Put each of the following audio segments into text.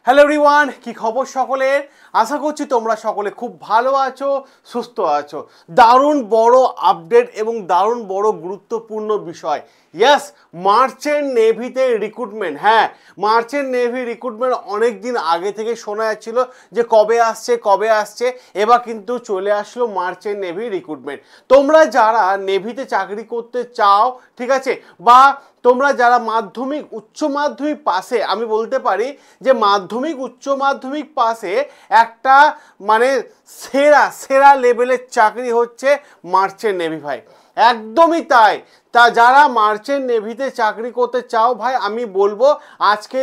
Hello everyone, কি খবর সকলের? আশা করছি তোমরা সকলে খুব ভালো আছো, সুস্থ আছো। দারুণ বড় আপডেট এবং দারুণ বড় গুরুত্বপূর্ণ বিষয়। ইয়েস, মার্চেন্ট নেভিতে রিক্রুটমেন্ট। হ্যাঁ, মার্চেন্ট নেভি রিক্রুটমেন্ট অনেক দিন আগে থেকে শোনা যাচ্ছিল যে কবে আসছে। এবার কিন্তু চলে আসলো মার্চেন্ট নেভি রিক্রুটমেন্ট। তোমরা যারা নেভিতে চাকরি করতে চাও, ঠিক আছে, বা তোমরা যারা মাধ্যমিক উচ্চ মাধ্যমিক পাশে, আমি বলতে পারি যে মাধ্যমিক উচ্চ মাধ্যমিক পাশে একটা মানে সেরা লেভেলের চাকরি হচ্ছে মার্চেন্ট নেভি ভাই, একদমই তাই। তা যারা মার্চেন্ট নেভিতে চাকরি করতে চাও ভাই, আমি বলবো আজকে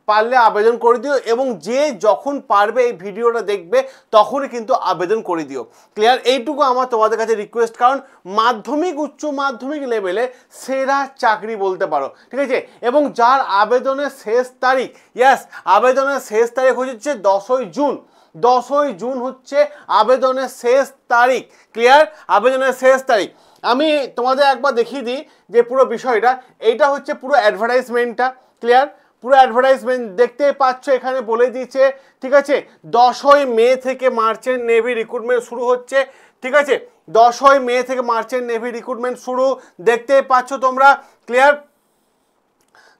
পারলে আবেদন করে দিও, এবং যে যখন পারবে এই ভিডিওটা দেখবে তখনই কিন্তু আবেদন করে দিও। ক্লিয়ার? এইটুকু আমার তোমাদের কাছে রিকোয়েস্ট, কারণ মাধ্যমিক উচ্চ মাধ্যমিক লেভেলে সেরা চাকরি বলতে পারো, ঠিক আছে। এবং যার আবেদনের শেষ তারিখ, ইয়েস, আবেদনের শেষ তারিখ হচ্ছে 10ই জুন। 10ই জুন হচ্ছে আবেদনের শেষ তারিখ। ক্লিয়ার? আবেদনের শেষ তারিখ আমি তোমাদের একবার দেখিয়ে দিই যে পুরো বিষয়টা। এইটা হচ্ছে পুরো অ্যাডভার্টাইজমেন্টটা। ক্লিয়ার? পুরো অ্যাডভার্টাইজমেন্ট দেখতে পাচ্ছ, এখানে বলে দিয়েছে, ঠিক আছে। 10ই মে থেকে মার্চেন্ট নেভি রিক্রুটমেন্ট শুরু হচ্ছে, ঠিক আছে। 10ই মে থেকে মার্চেন্ট নেভি রিক্রুটমেন্ট শুরু, দেখতে পাচ্ছ তোমরা। ক্লিয়ার?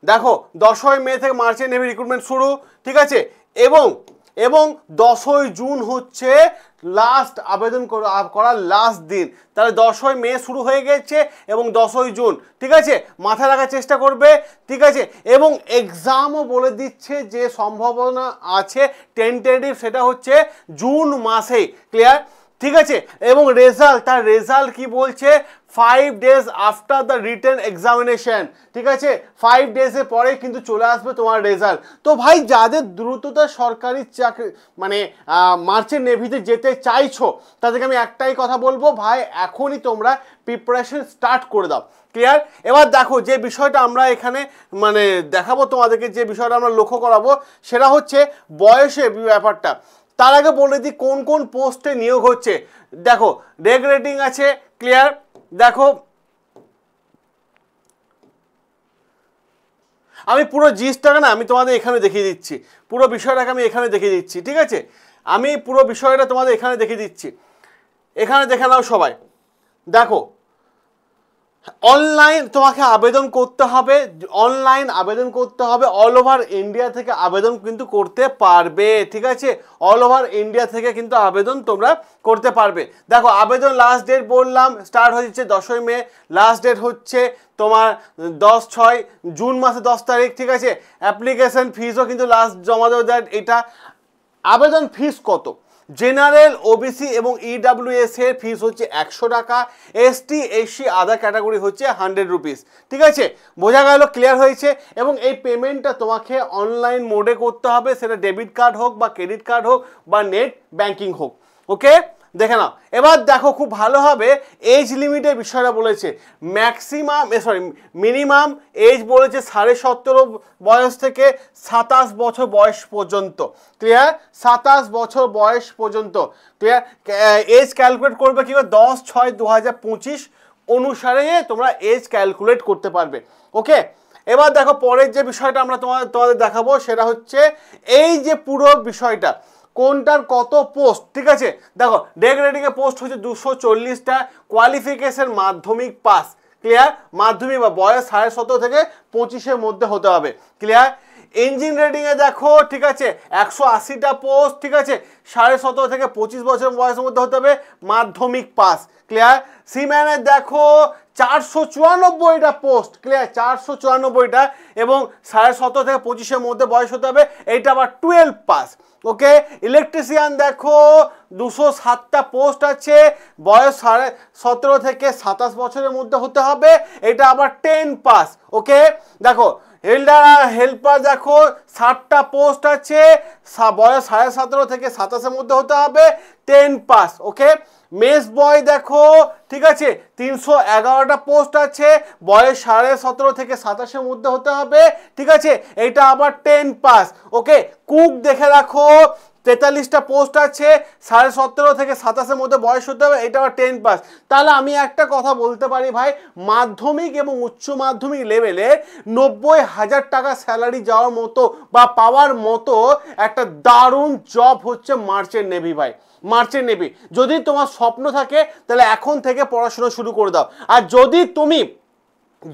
দেখো, 10ই মে থেকে মার্চেন্ট নেভি রিক্রুটমেন্ট শুরু, ঠিক আছে। এবং 10ই জুন হচ্ছে লাস্ট আবেদন করার লাস্ট দিন। তাহলে 10ই মে শুরু হয়ে গেছে এবং 10ই জুন, ঠিক আছে, মাথায় রাখার চেষ্টা করবে, ঠিক আছে। এবং এক্সামও বলে দিচ্ছে যে সম্ভাবনা আছে টেন্টেটিভ, সেটা হচ্ছে জুন মাসে। ক্লিয়ার? ঠিক আছে। এবং তার রেজাল্ট কি বলছে? 5 days after the written examination, ঠিক আছে। 5 days পরে কিন্তু চলে আসবে তোমার রেজাল্ট। তো ভাই, যাদের দ্রুততা সরকারি চাকরি মানে মার্চেন্ট নেভিতে যেতে চাইছো, তাদেরকে আমি একটাই কথা বলবো, ভাই এখনই তোমরা প্রিপারেশন স্টার্ট করে দাও। ক্লিয়ার? এবার দেখো, যে বিষয়টা আমরা এখানে মানে দেখাবো তোমাদেরকে, যে বিষয়টা আমরা লক্ষ্য করাবো, সেটা হচ্ছে বয়সের ব্যাপারটা। তার আগে বলে দিই কোন কোন পোস্টে নিয়োগ হচ্ছে। দেখো, রেটিং আছে। ক্লিয়ার? দেখো, আমি পুরো জিনিসটাকে না আমি তোমাদের এখানে দেখিয়ে দিচ্ছি, পুরো বিষয়টাকে আমি এখানে দেখিয়ে দিচ্ছি, ঠিক আছে। আমি পুরো বিষয়টা তোমাদের এখানে দেখিয়ে দিচ্ছি, এখানে দেখে নাও সবাই। দেখো, অনলাইন তোমাকে আবেদন করতে হবে, অনলাইন আবেদন করতে হবে। অল ওভার ইন্ডিয়া থেকে আবেদন কিন্তু করতে পারবে, ঠিক আছে। অল ওভার ইন্ডিয়া থেকে কিন্তু আবেদন তোমরা করতে পারবে। দেখো, আবেদন লাস্ট ডেট বললাম, স্টার্ট হচ্ছে 10ই মে, লাস্ট ডেট হচ্ছে তোমার 10/6 জুন মাসে 10 তারিখ, ঠিক আছে। অ্যাপ্লিকেশন ফিসও কিন্তু লাস্ট জমা দেওয়ার এটা। আবেদন ফিস কত? জেনারেল, ওবিসি এবং ইডাব্লিউএস এর ফিস হচ্ছে 100 টাকা। এসটি, এসসি, আদার ক্যাটাগরি হচ্ছে 100 রুপিস, ঠিক আছে। বোঝা গেল? ক্লিয়ার হয়েছে? এবং এই পেমেন্টটা তোমাকে অনলাইন মোডে করতে হবে, সেটা ডেবিট কার্ড হোক বা ক্রেডিট কার্ড হোক বা নেট ব্যাংকিং হোক। ওকে, দেখে নাও। এবার দেখো, খুব ভালো হবে এজ লিমিটের বিষয়টা বলেছে। মিনিমাম এজ বলেছে 17.5 বয়স থেকে 27 বছর বয়স পর্যন্ত। ক্লিয়ার? 27 বছর বয়স পর্যন্ত। ক্লিয়ার? এজ ক্যালকুলেট করবে কি করে? 10/6/2025 অনুসারে তোমরা এজ ক্যালকুলেট করতে পারবে। ওকে, এবার দেখো, পরের যে বিষয়টা আমরা তোমাদের দেখাবো, সেটা হচ্ছে এই যে পুরো বিষয়টা, কোনটার কত পোস্ট, ঠিক আছে। দেখো, রেটিংয়ে পোস্ট হচ্ছে 240টা। কোয়ালিফিকেশন মাধ্যমিক পাস। ক্লিয়ার? মাধ্যমিক বা বয়স 17.5 থেকে 25-এর মধ্যে হতে হবে। ক্লিয়ার? ইঞ্জিন রেটিংয়ে দেখো, ঠিক আছে, 180টা পোস্ট, ঠিক আছে। 17.5 থেকে 25 বছর বয়সের মধ্যে হতে হবে, মাধ্যমিক পাস। ক্লিয়ার? সিম্যানে দেখো 494টা পোস্ট। ক্লিয়ার? 494টা, এবং 17.5 থেকে 25-এর মধ্যে বয়স হতে হবে, এইটা আবার 12 পাস। ওকে, ইলেকট্রিশিয়ান দেখো 207টা পোস্ট আছে, বয়স 17.5 থেকে 27 বছরের মধ্যে হতে হবে, এটা আবার 10 পাস। ওকে, দেখো, হেল্ডার আর হেল্পার দেখো 60টা পোস্ট আছে, বয়স 17.5 থেকে 27-এর মধ্যে হতে হবে, 10 পাস। ওকে, মেস বয় দেখো, ঠিক আছে, 311টা পোস্ট আছে, বয়স 17.5 থেকে 27-এর মধ্যে হতে হবে, ঠিক আছে, এটা আবার 10 পাস। ওকে, কুক দেখে রাখো 43টা পোস্ট আছে, 17.5 থেকে 27-এর মধ্যে বয়স হতে হবে, এটা আবার 10 পাস। তাহলে আমি একটা কথা বলতে পারি ভাই, মাধ্যমিক এবং উচ্চ মাধ্যমিক লেভেলে 90,000 টাকা স্যালারি যাওয়ার মতো বা পাওয়ার মতো একটা দারুণ জব হচ্ছে মার্চেন্ট নেভি ভাই। মার্চেন্ট নেভি যদি তোমার স্বপ্ন থাকে তাহলে এখন থেকে পড়াশোনা শুরু করে দাও। আর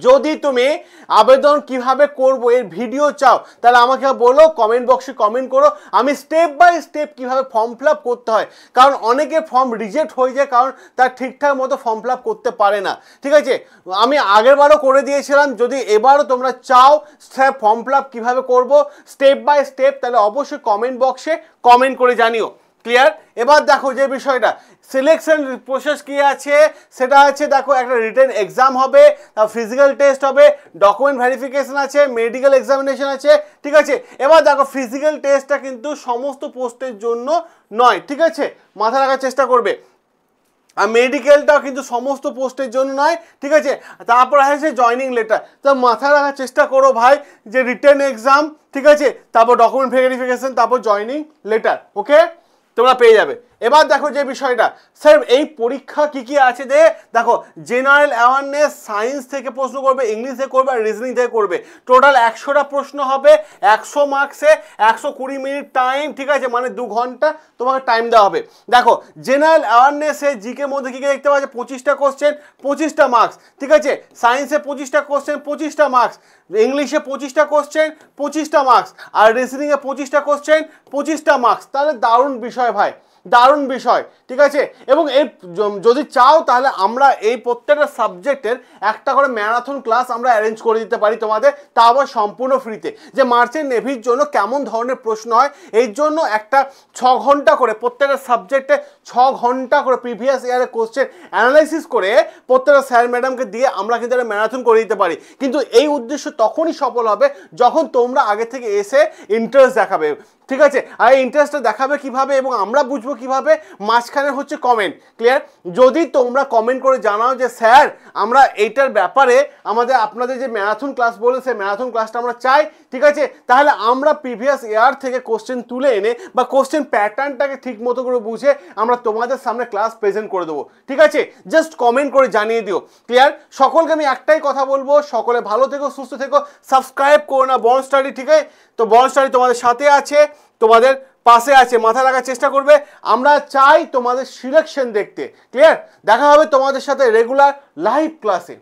যদি তুমি আবেদন কিভাবে করব এর ভিডিও চাও তাহলে আমাকে বলো, কমেন্ট বক্সে কমেন্ট করো, আমি স্টেপ বাই স্টেপ কিভাবে ফর্ম ফিল আপ করতে হয়, কারণ অনেকে ফর্ম রিজেক্ট হয়ে যায় কারণ তার ঠিকঠাক মতো ফর্ম ফিল আপ করতে পারে না। ঠিক আছে, আমি আগেরবারও করে দিয়েছিলাম, যদি এবারও তোমরা চাও ফর্ম ফিল আপ কীভাবে করবো স্টেপ বাই স্টেপ তাহলে অবশ্যই কমেন্ট বক্সে কমেন্ট করে জানিও। ক্লিয়ার? এবার দেখো যে বিষয়টা সিলেকশন প্রসেস কি আছে সেটা আছে, দেখো একটা রিটেন এক্সাম হবে, ফিজিক্যাল টেস্ট হবে, ডকুমেন্ট ভেরিফিকেশন আছে, মেডিকেল এক্সামিনেশন আছে। ঠিক আছে, এবার দেখো ফিজিক্যাল টেস্টটা কিন্তু সমস্ত পোস্টের জন্য নয়, ঠিক আছে, মাথা রাখার চেষ্টা করবে। আর মেডিকেলটাও কিন্তু সমস্ত পোস্টের জন্য নয়, ঠিক আছে। তারপর আসে জয়নিং লেটার, তো মাথা রাখার চেষ্টা করো ভাই যে রিটেন এক্সাম, ঠিক আছে, তারপর ডকুমেন্ট ভেরিফিকেশন, তারপর জয়নিং লেটার, ওকে, তোমরা পেয়ে যাবে। এবার দেখো যে বিষয়টা, স্যার এই পরীক্ষা কি কি আছে দেখো জেনারেল অ্যাওয়ারনেস, সায়েন্স থেকে প্রশ্ন করবে, ইংলিশ থেকে করবে আর রিজনিং থেকে করবে। টোটাল 100টা প্রশ্ন হবে, 100 মার্কসে, 120 মিনিট টাইম, ঠিক আছে, মানে 2 ঘন্টা তোমাকে টাইম দেওয়া হবে। দেখো জেনারেল অ্যাওয়ারনেসে জিকে মধ্যে কি কি দেখতে পাচ্ছ, 25টা কোশ্চেন 25টা মার্কস, ঠিক আছে, সায়েন্সে 25টা কোশ্চেন 25টা মার্কস, ইংলিশে 25টা কোশ্চেন 25টা মার্কস, আর রিজনিংয়ে 25টা কোশ্চেন 25টা মার্কস। তাহলে দারুণ বিষয় ভাই, দারুণ বিষয়, ঠিক আছে। এবং এই যদি চাও তাহলে আমরা এই প্রত্যেকটা সাবজেক্টের একটা করে ম্যারাথন ক্লাস আমরা অ্যারেঞ্জ করে দিতে পারি তোমাদের, তা আবার সম্পূর্ণ ফ্রিতে। যে মার্চেন্ট নেভির জন্য কেমন ধরনের প্রশ্ন হয় এই জন্য একটা 6 ঘন্টা করে প্রত্যেকটা সাবজেক্টে 6 ঘন্টা করে প্রিভিয়াস ইয়ারের কোশ্চেন অ্যানালাইসিস করে প্রত্যেকটা স্যার ম্যাডামকে দিয়ে আমরা কিন্তু একটা ম্যারাথন করে দিতে পারি। কিন্তু এই উদ্দেশ্য তখনই সফল হবে যখন তোমরা আগে থেকে এসে ইন্টারেস্ট দেখাবে, ঠিক আছে। আর এই ইন্টারেস্টটা দেখাবে কিভাবে এবং আমরা বুঝবো কিভাবে, মাঝখানে হচ্ছে কমেন্ট। ক্লিয়ার? যদি তোমরা কমেন্ট করে জানাও যে স্যার আমরা এইটার ব্যাপারে আপনাদের যে ম্যারাথন ক্লাস বলে সেই ম্যারাথন ক্লাসটা আমরা চাই, ঠিক আছে, তাহলে আমরা প্রিভিয়াস ইয়ার থেকে কোশ্চেন তুলে এনে বা কোশ্চেন প্যাটার্নটাকে ঠিক মতো করে বুঝে আমরা তোমাদের সামনে ক্লাস প্রেজেন্ট করে দেবো, ঠিক আছে। জাস্ট কমেন্ট করে জানিয়ে দিও। ক্লিয়ার? সকলকে আমি একটাই কথা বলবো, সকলে ভালো থেকো, সুস্থ থেকো, সাবস্ক্রাইব করো না বন্ড স্টাডি, ঠিক আছে। তো বন্ড স্টাডি তোমাদের সাথে আছে, তোমাদের পাশে আছে, মাথা রাখার চেষ্টা করবে। আমরা চাই তোমাদের সিলেকশন দেখতে। ক্লিয়ার? দেখা হবে তোমাদের সাথে রেগুলার লাইভ ক্লাসে।